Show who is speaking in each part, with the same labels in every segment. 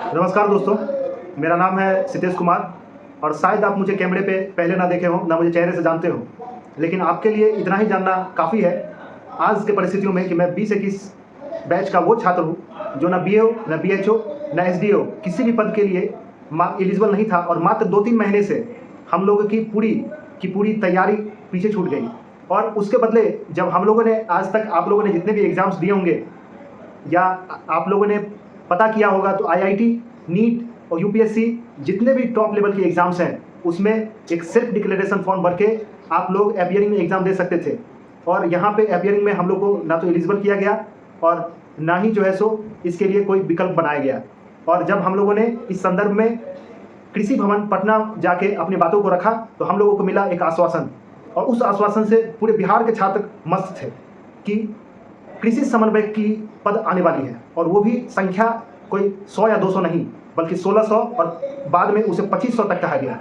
Speaker 1: नमस्कार दोस्तों, मेरा नाम है सितेश कुमार और शायद आप मुझे कैमरे पे पहले ना देखे हों, ना मुझे चेहरे से जानते हो, लेकिन आपके लिए इतना ही जानना काफ़ी है आज के परिस्थितियों में कि मैं 20-21 बैच का वो छात्र हूँ जो ना बीए, ना बीएचओ, ना एसडीओ किसी भी पद के लिए एलिजिबल नहीं था और मात्र 2-3 महीने से हम लोगों की पूरी तैयारी पीछे छूट गई। और उसके बदले जब हम लोगों ने आज तक आप लोगों ने जितने भी एग्ज़ाम्स दिए होंगे या आप लोगों ने पता किया होगा तो आईआईटी, नीट और यूपीएससी जितने भी टॉप लेवल के एग्ज़ाम्स हैं उसमें एक सेल्फ डिक्लेरेशन फॉर्म भर के आप लोग अपीयरिंग में एग्ज़ाम दे सकते थे। और यहाँ पे अपीयरिंग में हम लोग को ना तो एलिजिबल किया गया और ना ही जो है सो इसके लिए कोई विकल्प बनाया गया। और जब हम लोगों ने इस संदर्भ में कृषि भवन पटना जाके अपनी बातों को रखा तो हम लोगों को मिला एक आश्वासन, और उस आश्वासन से पूरे बिहार के छात्र मस्त थे कि कृषि समन्वयक की पद आने वाली है, और वो भी संख्या कोई 100 या 200 नहीं बल्कि 1600 और बाद में उसे 2500 तक कहा गया।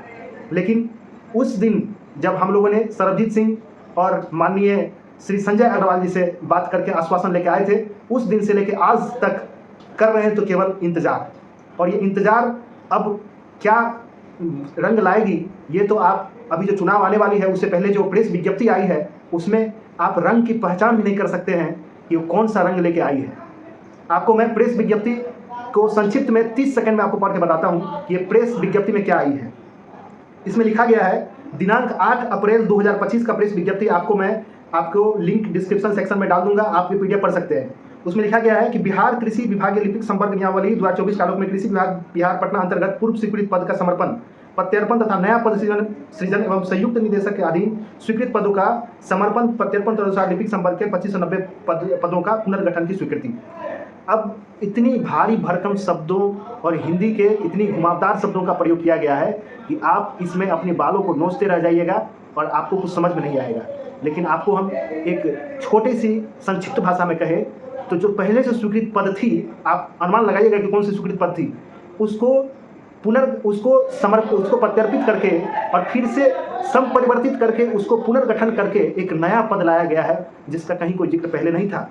Speaker 1: लेकिन उस दिन जब हम लोगों ने सरबजीत सिंह और माननीय श्री संजय अग्रवाल जी से बात करके आश्वासन लेके आए थे, उस दिन से लेके आज तक कर रहे हैं तो केवल इंतज़ार। और ये इंतज़ार अब क्या रंग लाएगी ये तो आप अभी जो चुनाव आने वाली है उससे पहले जो प्रेस विज्ञप्ति आई है उसमें आप रंग की पहचान भी नहीं कर सकते हैं कि वो कौन सा रंग लेके आई है। आपको मैं प्रेस विज्ञप्ति को संक्षिप्त में 30 सेकंड में आपको पढ़ के बताता हूँ कि ये प्रेस विज्ञप्ति में क्या आई है। इसमें लिखा गया है दिनांक 8 अप्रैल 2025 का प्रेस विज्ञप्ति। आपको लिंक डिस्क्रिप्शन सेक्शन में डाल दूंगा, आप ये पीडीएफ पढ़ सकते हैं। उसमें लिखा गया है कि बिहार कृषि विभागीय लिपिक संपर्क नियमावली 2024 के आलोक में कृषि विभाग बिहार पटना अंतर्गत पूर्व स्वीकृत पद का समर्पण, प्रत्यर्पण तथा नया पद सृजन एवं संयुक्त निदेशक के अधीन स्वीकृत पदों का समर्पण, प्रत्यर्पण तदनुसार लिपिक संपर्क के 2590 पदों का पुनर्गठन की स्वीकृति। अब इतनी भारी भरकम शब्दों और हिंदी के इतनी घुमावदार शब्दों का प्रयोग किया गया है कि आप इसमें अपने बालों को नोचते रह जाइएगा और आपको कुछ समझ में नहीं आएगा। लेकिन आपको हम एक छोटी सी संक्षिप्त भाषा में कहें तो जो पहले से स्वीकृत पद थी, आप अनुमान लगाइएगा कि कौन सी स्वीकृत पद थी, उसको प्रत्यर्पित करके और फिर से संपरिवर्तित करके उसको पुनर्गठन करके एक नया पद लाया गया है जिसका कहीं कोई जिक्र पहले नहीं था।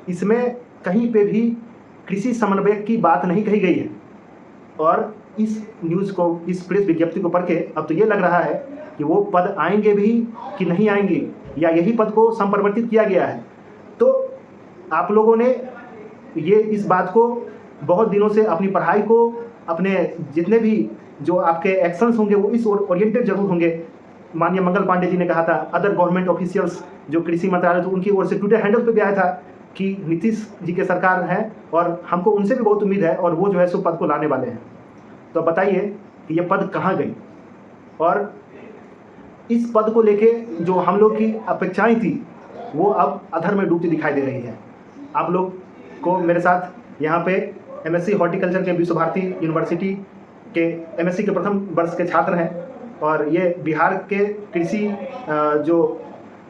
Speaker 1: इसमें कहीं पे भी कृषि समन्वयक की बात नहीं कही गई है। और इस न्यूज़ को, इस प्रेस विज्ञप्ति को पढ़ के अब तो ये लग रहा है कि वो पद आएंगे भी कि नहीं आएंगे, या यही पद को संपरिवर्तित किया गया है। तो आप लोगों ने ये इस बात को बहुत दिनों से अपनी पढ़ाई को, अपने जितने भी जो आपके एक्शंस होंगे वो इस ओरिएंटेड जरूर होंगे। माननीय मंगल पांडे जी ने कहा था, अदर गवर्नमेंट ऑफिशियल्स जो कृषि मंत्रालय तो उनकी ओर से ट्विटर हैंडल पे भी आया था कि नीतीश जी के सरकार है और हमको उनसे भी बहुत उम्मीद है और वो जो है सो पद को लाने वाले हैं। तो बताइए कि ये पद कहाँ गई, और इस पद को लेके जो हम लोग की अपेक्षाएं थी वो अब अधर में डूबती दिखाई दे रही है। आप लोग को मेरे साथ यहाँ पे एमएससी हॉर्टिकल्चर के विश्व भारती यूनिवर्सिटी के एमएससी के प्रथम वर्ष के छात्र हैं और ये बिहार के कृषि जो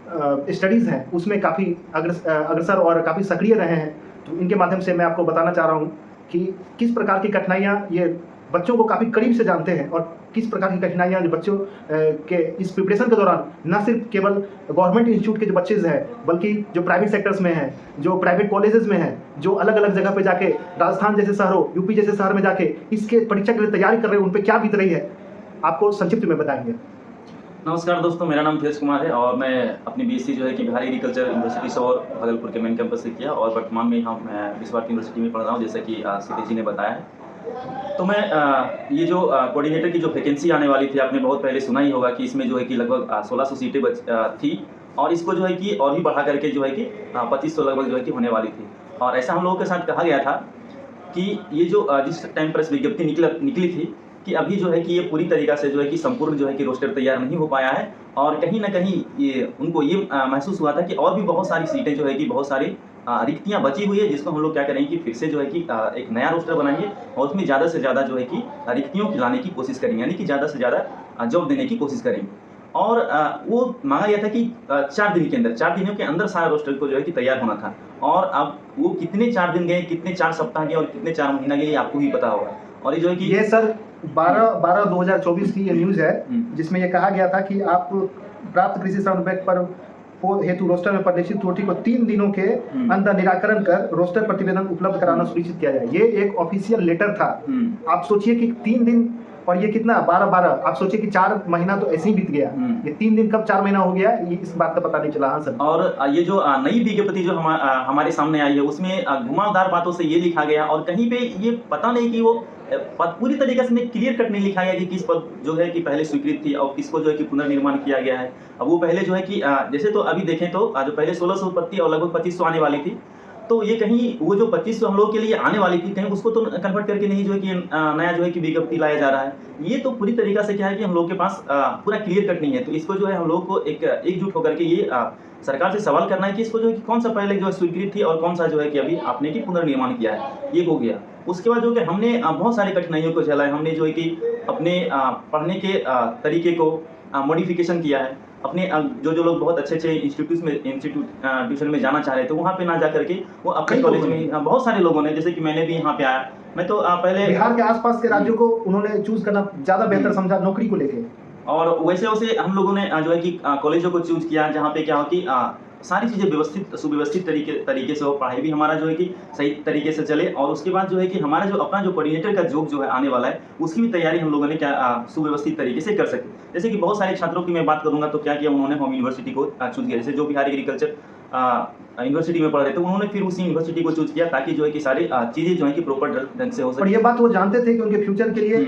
Speaker 1: स्टडीज़ हैं उसमें काफ़ी अग्रसर और काफ़ी सक्रिय रहे हैं। तो इनके माध्यम से मैं आपको बताना चाह रहा हूँ कि किस प्रकार की कठिनाइयाँ ये बच्चों को काफ़ी करीब से जानते हैं और किस प्रकार की कठिनाइयाँ जो बच्चों के इस प्रिपरेशन के दौरान न सिर्फ केवल गवर्नमेंट इंस्टीट्यूट के जो बच्चे हैं बल्कि जो प्राइवेट सेक्टर्स में हैं, जो प्राइवेट कॉलेजेस में हैं, जो अलग अलग जगह पे जाके राजस्थान जैसे शहरों, यूपी जैसे शहर में जाके इसके परीक्षा के लिए तैयारी कर रहे हैं, उन पर क्या बीत रही है आपको संक्षिप्त में बताएंगे।
Speaker 2: नमस्कार दोस्तों, मेरा नाम धीरज कुमार है और मैं अपनी बीएससी जो है कि बिहार एग्रीकल्चर यूनिवर्सिटी से और भागलपुर के मेन कैंपस से किया और वर्तमान में यहाँ मैं विश्व भारती यूनिवर्सिटी में पढ़ रहा हूँ, जैसा कि सीतेश जी ने बताया है। तो मैं ये जो कोऑर्डिनेटर की जो वैकेंसी आने वाली थी, आपने बहुत पहले सुना ही होगा कि इसमें जो है कि लगभग 1600 सीटें थी और इसको जो है कि और भी बढ़ा करके जो है कि 2500 लगभग जो है कि होने वाली थी। और ऐसा हम लोगों के साथ कहा गया था कि ये जो जिस टाइम प्रेस विज्ञप्ति निकली थी कि अभी जो है कि ये पूरी तरीक़ा से जो है कि संपूर्ण जो है कि रोस्टर तैयार नहीं हो पाया है और कहीं ना कहीं ये उनको ये महसूस हुआ था कि और भी बहुत सारी सीटें जो है कि बहुत सारी रिक्तियाँ बची हुई है, जिसको हम लोग क्या करेंगे कि फिर से जो है कि एक नया रोस्टर बनाएंगे और उसमें ज़्यादा से ज़्यादा जो है कि रिक्तियों को लाने की कोशिश करेंगे, यानी कि ज़्यादा से ज़्यादा जॉब देने की कोशिश करेंगे। और वो मांगा गया था कि 4 दिन के अंदर, 4 दिनों के अंदर सारा रोस्टर को जो है कि तैयार होना था। और अब वो कितने 4 दिन गए, कितने 4 सप्ताह गए और कितने 4 महीना गए, ये आपको ही पता होगा। और ये जो है कि
Speaker 1: ये सर 12/2024 की ये न्यूज़ है जिसमें ये कहा गया था कि आप प्राप्त कृषि समन्वयक पर हेतु रोस्टर में प्रदर्शित त्रुटि को 3 दिनों के अंदर निराकरण कर रोस्टर प्रतिवेदन उपलब्ध कराना सुनिश्चित किया जाए। ये एक ऑफिशियल लेटर था। आप सोचिए कि 3 दिन और ये कितना 12 आप सोचिए कि 4 महीना तो ऐसे ही बीत गया। ये 3 दिन कब 4 महीना हो गया ये इस बात का पता नहीं चला। हाँ सर।
Speaker 2: और ये जो नई विज्ञप्ति जो हमारे सामने आई है उसमें घुमावदार बातों से ये लिखा गया और कहीं पे ये पता नहीं कि वो पूरी तरीके से क्लियर कट नहीं लिखा गया कि किस पद जो है कि पहले स्वीकृत थी और किसको जो है कि पुनर्निर्माण किया गया है। अब वो पहले जो है कि जैसे तो अभी देखें तो जो पहले 1600 उत्पत्ति और लगभग 2500 आने वाली थी, तो ये कहीं वो जो 2500 हम लोग के लिए आने वाली थी कहीं उसको तो कन्वर्ट करके नहीं जो है कि नया जो है कि विज्ञप्ति लाया जा रहा है। ये तो पूरी तरीका से क्या है कि हम लोग के पास पूरा क्लियर कट नहीं है। तो इसको जो है हम लोग को एकजुट होकर के ये सरकार से सवाल करना है कि इसको जो है कि कौन सा पहले जो है स्वीकृत थी और कौन सा जो है कि अभी आपने की पुनर्निर्माण किया है, ये हो गया। उसके बाद जो कि हमने बहुत सारी कठिनाइयों को झेला है। हमने जो है कि अपने पढ़ने के तरीके को मॉडिफिकेशन किया है। अपने जो लोग बहुत अच्छे इंस्टीट्यूशन में जाना चाह रहे थे वहाँ पे ना जा करके वो अपने कॉलेज में बहुत सारे लोगों ने, जैसे कि मैंने भी यहाँ पे आया, मैं तो पहले
Speaker 1: बिहार के आसपास के राज्यों को उन्होंने चूज करना ज़्यादा बेहतर समझा नौकरी को लेके।
Speaker 2: और वैसे हम लोगों ने जो है कि कॉलेजों को चूज किया जहाँ पे क्या हो कि सारी चीज़ें सुव्यवस्थित तरीके से हो, पढ़ाई भी हमारा जो है कि सही तरीके से चले और उसके बाद जो है कि हमारा जो अपना जो कोऑर्डिनेटर का जॉब जो है आने वाला है उसकी भी तैयारी हम लोगों ने क्या सुव्यवस्थित तरीके से कर सके। जैसे कि बहुत सारे छात्रों की मैं बात करूंगा तो क्या किया उन्होंने होम यूनिवर्सिटी को चूज किया। जैसे जो बिहार एग्रीकल्चर यूनिवर्सिटी में पढ़ रहे थे उन्होंने फिर उसी यूनिवर्सिटी को चूज किया ताकि जो है कि सारी चीज़ें जो है कि प्रॉपर ढंग से हो सके।
Speaker 1: और ये बात वो जानते थे कि उनके फ्यूचर के लिए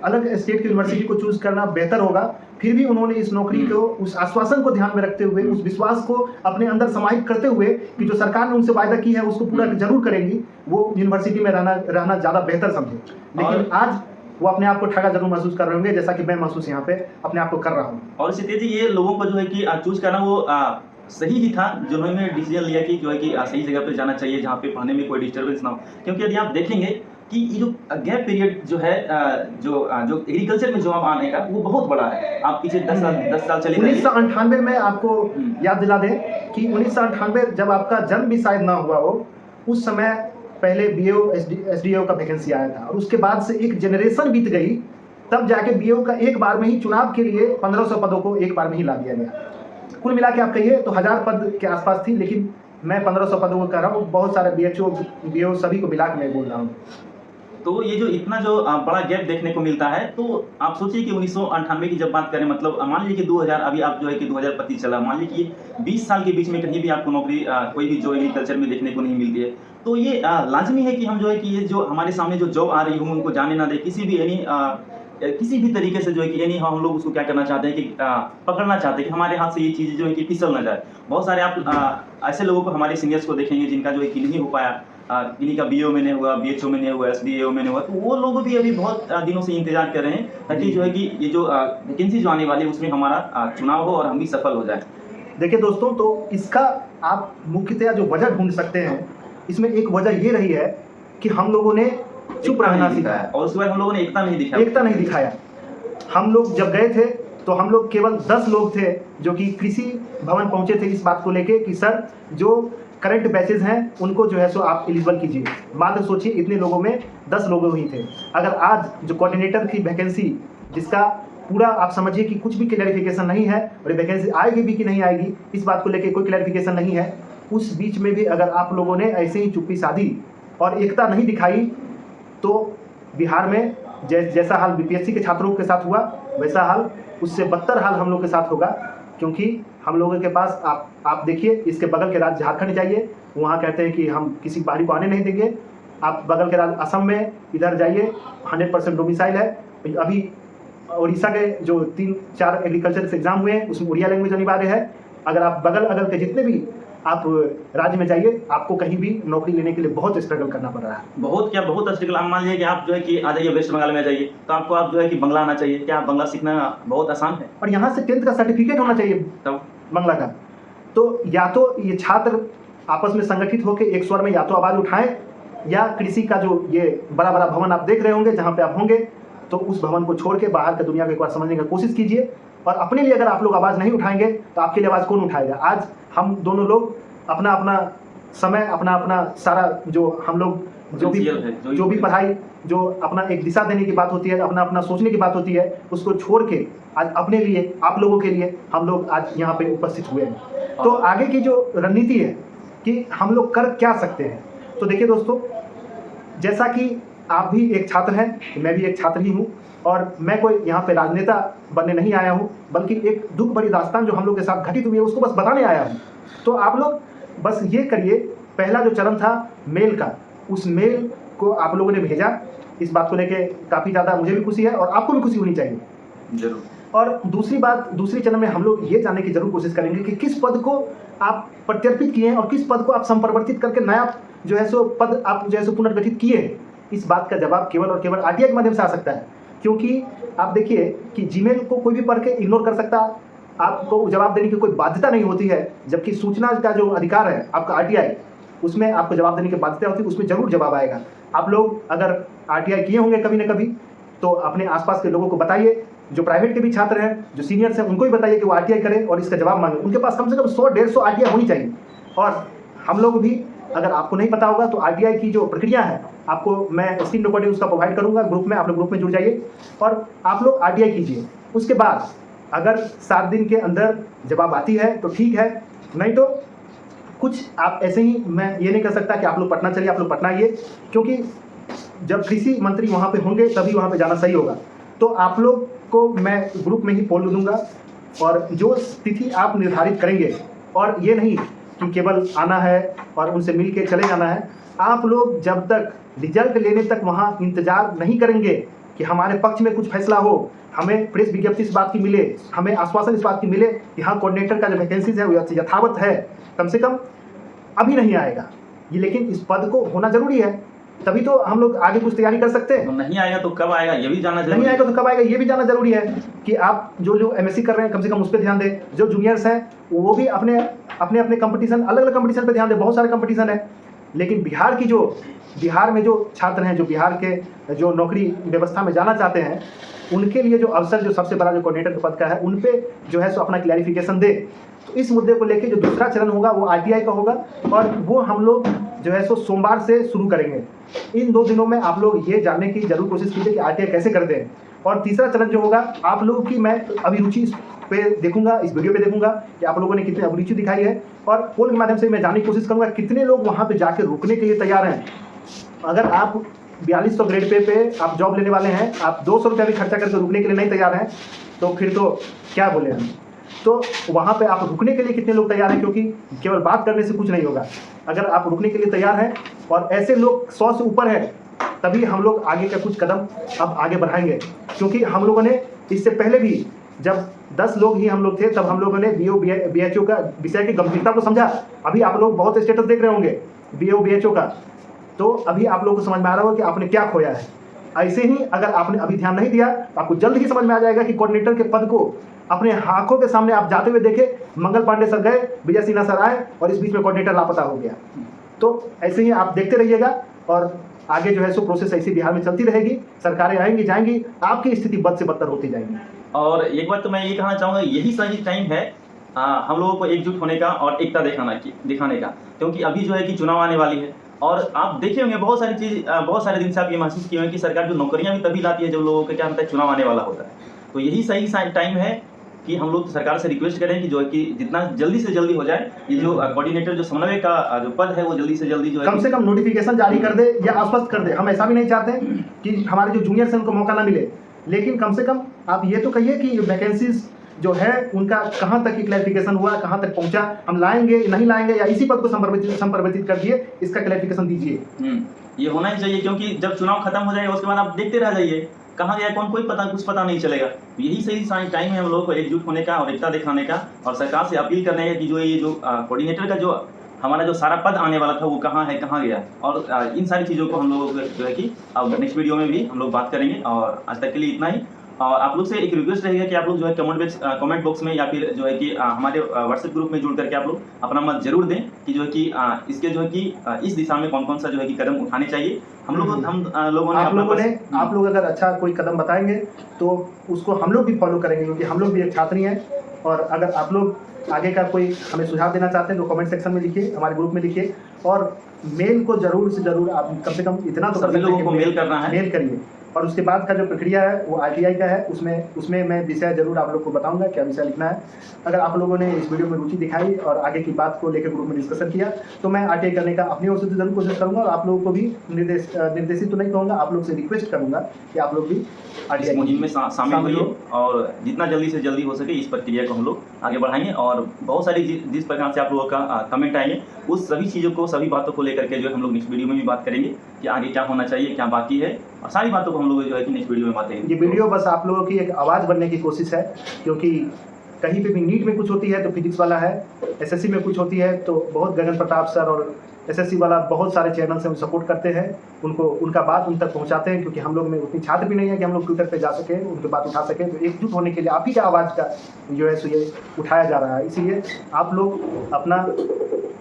Speaker 1: अलग स्टेट की यूनिवर्सिटी को चूज करना बेहतर होगा। फिर भी उन्होंने इस नौकरी को, उस आश्वासन को ध्यान में रखते हुए, उस विश्वास को अपने अंदर समाहित करते हुए कि जो सरकार ने उनसे वायदा की है उसको पूरा जरूर करेंगी, वो यूनिवर्सिटी में रहना ज़्यादा बेहतर समझे। लेकिन आज वो अपने आप को ठगा जरूर महसूस कर रहे होंगे, जैसा कि मैं महसूस यहाँ पे अपने आप को कर रहा हूँ।
Speaker 2: और सीते जी ये लोगों को जो है कि चूज करना वो सही ही था, जिन्होंने डिसीजन लिया कि जो है कि सही जगह पे जाना चाहिए जहाँ पे पढ़ने में कोई डिस्टर्बेंस ना हो। क्योंकि यदि आप देखेंगे कि ये जो गैप पीरियड जो है जो एग्रीकल्चर में जॉब आने का वो बहुत बड़ा है। आप पीछे 10 साल चले
Speaker 1: 1998 में आपको याद दिला दें कि 1998 जब आपका जन्म भी शायद ना हुआ हो, उस समय पहले BO SDO का वैकेंसी आया था और उसके बाद से एक जनरेशन बीत गई, तब जाके BO का एक बार में ही चुनाव के लिए 1500 पदों को एक बार में ही ला दिया गया। कुल मिला के आप कहिए तो 1000 पद के आसपास थी, लेकिन मैं 1500 पदों को कह रहा हूँ। बहुत सारे BHO BO सभी को मिला के मैं बोल रहा हूँ।
Speaker 2: तो ये जो इतना जो बड़ा गैप देखने को मिलता है, तो आप सोचिए कि 1998 की जब बात करें, मतलब मान लीजिए कि 2000 अभी आप जो है कि 2025 चला, मान लीजिए कि 20 साल के बीच में कहीं भी आपको नौकरी कोई भी जो एग्रीकल्चर में देखने को नहीं मिलती है। तो ये लाजमी है कि हम जो है कि ये जो हमारे सामने जो जॉब आ रही हो उनको जाने ना दे, किसी भी तरीके से जो है कि हम लोग उसको क्या करना चाहते हैं कि पकड़ना चाहते हैं कि हमारे हाथ से ये चीज़ जो है कि फिसल ना जाए। बहुत सारे आप ऐसे लोगों को, हमारे सीनियर्स को देखेंगे जिनका जो है कि नहीं हो पाया, किन्हीं का BO में नहीं हुआ, BHO में नहीं हुआ, SDO में नहीं हुआ, तो वो लोग भी अभी बहुत दिनों से इंतजार कर रहे हैं ताकि जो है कि ये जो वैकेंसी जो आने वाली है उसमें हमारा चुनाव हो और हम भी सफल हो जाए।
Speaker 1: देखिए दोस्तों, तो इसका आप मुख्यतया जो वजह ढूंढ सकते हैं, इसमें एक वजह ये रही है कि हम लोगों ने चुप रहना सीखा है
Speaker 2: और उसके बाद हम लोगों ने एकता नहीं दिखाया।
Speaker 1: हम लोग जब गए थे तो हम लोग केवल 10 लोग थे जो कि कृषि भवन पहुंचे थे इस बात को लेके कि सर जो करंट बैचेज हैं उनको जो है सो आप एलिजिबल कीजिए। मात्र सोचिए इतने लोगों में 10 लोग ही थे। अगर आज जो कोऑर्डिनेटर की वैकेंसी, जिसका पूरा आप समझिए कि कुछ भी क्लैरिफिकेशन नहीं है और ये वैकेंसी आएगी भी कि नहीं आएगी इस बात को लेके कोई क्लैरिफिकेशन नहीं है, उस बीच में भी अगर आप लोगों ने ऐसे ही चुप्पी साधी और एकता नहीं दिखाई तो बिहार में जैसा हाल BPSC के छात्रों के साथ हुआ वैसा हाल, उससे बदतर हाल हम लोग के साथ होगा। क्योंकि हम लोगों के पास आप देखिए, इसके बगल के राज्य झारखंड जाइए, वहाँ कहते हैं कि हम किसी बाहरी को आने नहीं देंगे। आप बगल के राज्य असम में इधर जाइए, 100% डोमिसाइल है। अभी उड़ीसा के जो 3-4 एग्रीकल्चर से एग्जाम हुए हैं उसमें उड़िया लैंग्वेज अनिवार्य है। अगर आप बगल के जितने भी आप राज्य में जाइए, आपको कहीं भी नौकरी लेने के लिए बहुत स्ट्रगल करना पड़ रहा है।
Speaker 2: बहुत स्ट्रगल। मान लीजिए कि आप जो है कि आ जाइए वेस्ट बंगाल में जाइए तो आपको आप जो है कि बंगला आना चाहिए। क्या बंगला सीखना बहुत आसान है?
Speaker 1: और यहाँ से 10th का सर्टिफिकेट होना चाहिए
Speaker 2: तब
Speaker 1: बंगला का। तो या तो ये छात्र आपस में संगठित होकर एक स्वर में या तो आवाज़ उठाएं, या कृषि का जो ये बड़ा भवन आप देख रहे होंगे जहाँ पे आप होंगे, तो उस भवन को छोड़ के बाहर की दुनिया को एक बार समझने की कोशिश कीजिए। और अपने लिए अगर आप लोग आवाज़ नहीं उठाएंगे तो आपके लिए आवाज़ कौन उठाएगा? आज हम दोनों लोग अपना समय, अपना सारा जो हम लोग जो भी पढ़ाई, जो अपना एक दिशा देने की बात होती है, अपना सोचने की बात होती है, उसको छोड़ के आज अपने लिए, आप लोगों के लिए हम लोग आज यहाँ पे उपस्थित हुए हैं। तो आगे की जो रणनीति है कि हम लोग कर क्या सकते हैं, तो देखिए दोस्तों, जैसा कि आप भी एक छात्र हैं, मैं भी एक छात्र ही हूँ, और मैं कोई यहाँ पे राजनेता बनने नहीं आया हूँ, बल्कि एक दुख भरी दास्तान जो हम लोग के साथ घटित हुई है उसको बस बताने आया हूँ। तो आप लोग बस ये करिए, पहला जो चरण था मेल का, उस मेल को आप लोगों ने भेजा, इस बात को लेके काफ़ी ज़्यादा मुझे भी खुशी है और आपको भी खुशी होनी चाहिए।
Speaker 2: जरूर।
Speaker 1: और दूसरी बात, दूसरी चरण में हम लोग ये जानने की जरूर कोशिश करेंगे कि किस पद को आप प्रत्यर्पित किए हैं और किस पद को आप संपरिवर्तित करके नया जो है सो पद आप जो है सो पुनर्गठित किए हैं। इस बात का जवाब केवल और केवल आरटीआई के माध्यम से आ सकता है, क्योंकि आप देखिए कि जीमेल को कोई भी पढ़ के इग्नोर कर सकता है, आपको जवाब देने की कोई बाध्यता नहीं होती है, जबकि सूचना का जो अधिकार है आपका आरटीआई, उसमें आपको जवाब देने की बाध्यता होती है, उसमें जरूर जवाब आएगा। आप लोग अगर आरटीआई किए होंगे कभी ना कभी, तो अपने आसपास के लोगों को बताइए, जो प्राइवेट के भी छात्र हैं, जो सीनियर्स हैं, उनको भी बताइए कि वो आरटीआई करें और इसका जवाब मांगे। उनके पास कम से कम 100-150 आरटीआई होनी चाहिए। और हम लोग भी, अगर आपको नहीं पता होगा तो आरटीआई की जो प्रक्रिया है आपको मैं स्क्रीन रिकॉर्डिंग उसका प्रोवाइड करूंगा ग्रुप में, आप लोग ग्रुप में जुड़ जाइए और आप लोग आरटीआई कीजिए। उसके बाद अगर 7 दिन के अंदर जवाब आती है तो ठीक है, नहीं तो कुछ आप ऐसे ही, मैं ये नहीं कर सकता कि आप लोग पटना चलिए, आप लोग पटना आइए, क्योंकि जब कृषि मंत्री वहाँ पे होंगे तभी वहाँ पे जाना सही होगा। तो आप लोग को मैं ग्रुप में ही पोल दूंगा और जो तिथि आप निर्धारित करेंगे, और ये नहीं कि केवल आना है और उनसे मिल के चले जाना है, आप लोग जब तक रिजल्ट लेने तक वहाँ इंतजार नहीं करेंगे कि हमारे पक्ष में कुछ फैसला हो, हमें प्रेस विज्ञप्ति इस बात की मिले, हमें आश्वासन इस बात की मिले कि हाँ कोऑर्डिनेटर का जो वैकेंसीज है वो यथावत है, कम से कम अभी नहीं आएगा ये, लेकिन इस पद को होना जरूरी है, तभी तो हम लोग आगे कुछ तैयारी कर सकते हैं।
Speaker 2: तो नहीं आएगा तो कब आएगा ये भी जानना जरूरी
Speaker 1: नहीं
Speaker 2: है।
Speaker 1: आएगा तो कब आएगा ये भी जानना जरूरी है कि आप जो एमएससी कर रहे हैं कम से कम उस पर ध्यान दें। जो जूनियर्स हैं वो भी अपने अपने कंपटीशन, अलग अलग कंपटीशन पे ध्यान दें, बहुत सारे कंपटीशन है। लेकिन बिहार में जो छात्र हैं, जो बिहार के जो नौकरी व्यवस्था में जाना चाहते हैं, उनके लिए जो अवसर, जो सबसे बड़ा जो कोऑर्डिनेटर पद का है, उन पे जो है सो अपना क्लैरिफिकेशन दे। तो इस मुद्दे को लेके जो दूसरा चरण होगा वो आरटीआई का होगा, और वो हम लोग जो है सो सोमवार से शुरू करेंगे। इन 2 दिनों में आप लोग ये जानने की जरूर कोशिश कीजिए कि आरटीआई कैसे करते हैं। और तीसरा चरण जो होगा, आप लोगों की मैं अभिरुचि इस पे देखूंगा, इस वीडियो पे देखूंगा कि आप लोगों ने कितनी अभिरुचि दिखाई है, और पोल के माध्यम से मैं जानने की कोशिश करूंगा कितने लोग वहाँ पे जाके रुकने के लिए तैयार हैं। अगर आप 4200 ग्रेड पे आप जॉब लेने वाले हैं, आप 200 रुपया भी खर्चा करके रुकने के लिए नहीं तैयार हैं, तो फिर तो क्या बोले हम। तो वहाँ पे आप रुकने के लिए कितने लोग तैयार हैं, क्योंकि केवल बात करने से कुछ नहीं होगा। अगर आप रुकने के लिए तैयार हैं और ऐसे लोग 100 से ऊपर हैं, तभी हम लोग आगे का कुछ कदम अब आगे बढ़ाएंगे। क्योंकि हम लोगों ने इससे पहले भी जब 10 लोग ही हम लोग थे, तब हम लोगों ने बीओ बीएचओ का विषय की गंभीरता को समझा। अभी आप लोग बहुत स्टेटस देख रहे होंगे बीओ बीएचओ का, तो अभी आप लोगों को समझ में आ रहा होगा कि आपने क्या खोया है। ऐसे ही अगर आपने अभी ध्यान नहीं दिया तो आपको जल्द ही समझ में आ जाएगा कि कोऑर्डिनेटर के पद को अपने आंखों के सामने आप जाते हुए देखे, मंगल पांडे सर गए, विजय सिन्हा सर आए, और इस बीच में कोऑर्डिनेटर लापता हो गया। तो ऐसे ही आप देखते रहिएगा, और आगे जो है सो प्रोसेस ऐसी बिहार में चलती रहेगी। सरकारें आएंगी जाएंगी, आपकी स्थिति बद से बदतर होती जाएगी।
Speaker 2: और एक बात तो मैं ये कहना चाहूँगा, यही सही टाइम है हम लोगों को एकजुट होने का और एकता दिखाने का, क्योंकि अभी जो है कि चुनाव आने वाली है। और आप देखे होंगे बहुत सारे दिन से आप ये महसूस किए होंगे कि सरकार जो नौकरियां भी तभी लाती है जब लोगों का क्या होता है, चुनाव आने वाला होता है। तो यही सही टाइम है कि हम लोग सरकार से रिक्वेस्ट करें कि जो है कि जितना जल्दी से जल्दी हो जाए, ये जो कोऑर्डिनेटर जो समन्वय का जो पद है वो जल्दी से जल्दी जो है
Speaker 1: कम से कम नोटिफिकेशन जारी कर दे या आश्वस्त कर दे। हम ऐसा भी नहीं चाहते कि हमारे जो जूनियर्स हैं उनको मौका ना मिले, लेकिन कम से कम आप ये तो कहिए कि वैकेंसीज जो है उनका कहाँ तक क्लैरिफिकेशन हुआ, कहाँ तक पहुंचा, हम लाएंगे नहीं लाएंगे, या इसी पद को संपरिवर्तित कर दिए, इसका क्लैरिफिकेशन दीजिए।
Speaker 2: ये होना ही चाहिए, क्योंकि जब चुनाव खत्म हो जाएगा उसके बाद आप देखते रह जाइए कहाँ गया कौन, कुछ पता नहीं चलेगा। यही सही टाइम है हम लोगों को एकजुट होने का और एकता दिखाने का, और सरकार से अपील करने का कि जो ये जो कोऑर्डिनेटर का जो हमारा जो सारा पद आने वाला था वो कहाँ है, कहाँ गया। और इन सारी चीज़ों को हम लोग जो है कि अब नेक्स्ट वीडियो में भी हम लोग बात करेंगे। और आज तक के लिए इतना ही। और आप लोग से एक रिक्वेस्ट रहेगा कि आप लोग जो है कमेंट बॉक्स में या फिर जो है कि हमारे व्हाट्सएप ग्रुप में जुड़ करके आप लोग अपना मत जरूर दें कि जो है कि इसके जो है कि इस दिशा में कौन कौन सा जो है कि कदम उठाने चाहिए। हम लोगों ने
Speaker 1: आप लोग अगर अच्छा कोई कदम बताएंगे तो उसको हम लोग भी फॉलो करेंगे, क्योंकि हम लोग भी एक छात्र हैं। और अगर आप लोग आगे का कोई हमें सुझाव देना चाहते हैं तो कमेंट सेक्शन में लिखिए, हमारे ग्रुप में लिखिए, और मेल को जरूर से जरूर आप कम से कम इतना तो
Speaker 2: सभी लोगों को मेल करना है,
Speaker 1: मेल करिए। और उसके बाद का जो प्रक्रिया है वो आरटीआई का है। उसमें मैं विषय ज़रूर आप लोग को बताऊंगा क्या विषय लिखना है। अगर आप लोगों ने इस वीडियो में रुचि दिखाई और आगे की बात को लेकर ग्रुप में डिस्कशन किया तो मैं आरटीआई करने का अपनी ओर से तो जरूर कोशिश करूंगा और आप लोगों को भी निर्देशित तो नहीं कहूँगा, आप लोग से रिक्वेस्ट करूँगा कि आप लोग भी
Speaker 2: इस
Speaker 1: आरटीआई
Speaker 2: मुहिम में शामिल होइए और जितना जल्दी से जल्दी हो सके इस प्रक्रिया को हम लोग आगे बढ़ाएंगे। और बहुत सारी जिस प्रकार से आप लोगों का कमेंट आएंगे उस सभी चीज़ों को, सभी बातों को लेकर के जो है हम लोग नेक्स्ट वीडियो में भी बात करेंगे कि आगे क्या होना चाहिए, क्या बाकी है, और सारी बातों को हम लोग जो है कि नेक्स्ट वीडियो में बात करेंगे।
Speaker 1: ये वीडियो बस आप लोगों की एक आवाज़ बनने की कोशिश है, क्योंकि कहीं पे भी नीट में कुछ होती है तो फिजिक्स वाला है, एसएससी में कुछ होती है तो बहुत गगन प्रताप सर और एसएससी वाला बहुत सारे चैनल से हम सपोर्ट करते हैं, उनका बात उन तक पहुंचाते हैं, क्योंकि हम लोग में उतनी छात्र भी नहीं है कि हम लोग ट्विटर पे जा सकें, उनकी बात उठा सकें। तो एकजुट होने के लिए आप ही का आवाज़ का जो है सो ये उठाया जा रहा है। इसीलिए आप लोग अपना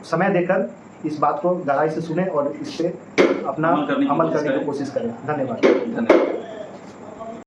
Speaker 1: समय देकर इस बात को गहराई से सुने और इस पर अपना अमल करने की कोशिश करें। धन्यवाद।